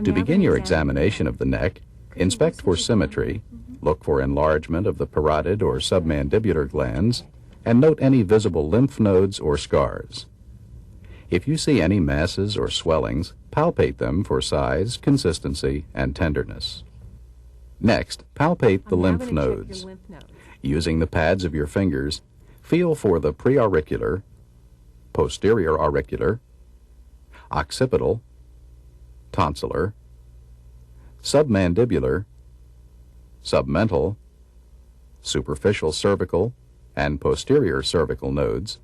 To begin your examination of the neck, inspect for symmetry, look for enlargement of the parotid or submandibular glands, and note any visible lymph nodes or scars. If you see any masses or swellings, palpate them for size, consistency, and tenderness. Next, palpate the lymph nodes. Using the pads of your fingers, feel for the preauricular, posterior auricular, occipital, tonsillar, submandibular, submental, superficial cervical, and posterior cervical nodes,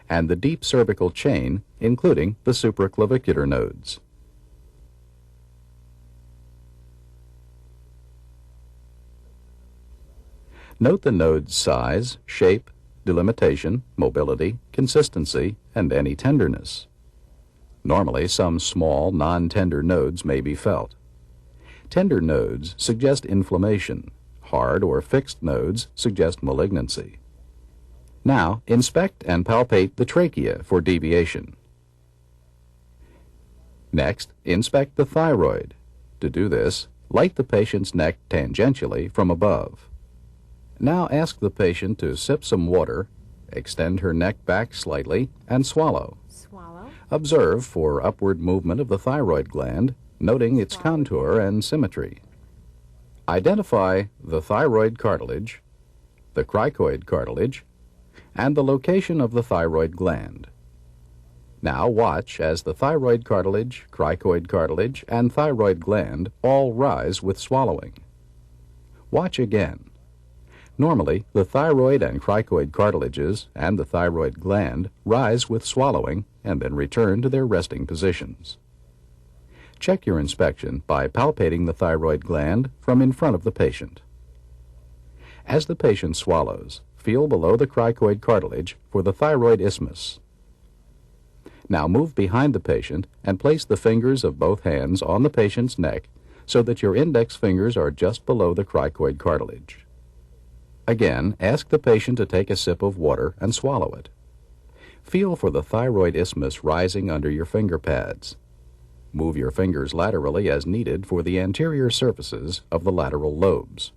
and the deep cervical chain, including the supraclavicular nodes. Note the node's size, shape, delimitation, mobility, consistency, and any tenderness. Normally, some small, non-tender nodes may be felt. Tender nodes suggest inflammation. Hard or fixed nodes suggest malignancy. Now, inspect and palpate the trachea for deviation. Next, inspect the thyroid. To do this, light the patient's neck tangentially from above. Now ask the patient to sip some water, extend her neck back slightly, and swallow. Observe for upward movement of the thyroid gland, noting its contour and symmetry. Identify the thyroid cartilage, the cricoid cartilage, and the location of the thyroid gland. Now watch as the thyroid cartilage, cricoid cartilage, and thyroid gland all rise with swallowing. Watch again. Normally, the thyroid and cricoid cartilages and the thyroid gland rise with swallowing and then return to their resting positions. Check your inspection by palpating the thyroid gland from in front of the patient. As the patient swallows, feel below the cricoid cartilage for the thyroid isthmus. Now move behind the patient and place the fingers of both hands on the patient's neck so that your index fingers are just below the cricoid cartilage. Again, ask the patient to take a sip of water and swallow it. Feel for the thyroid isthmus rising under your finger pads. Move your fingers laterally as needed for the anterior surfaces of the lateral lobes.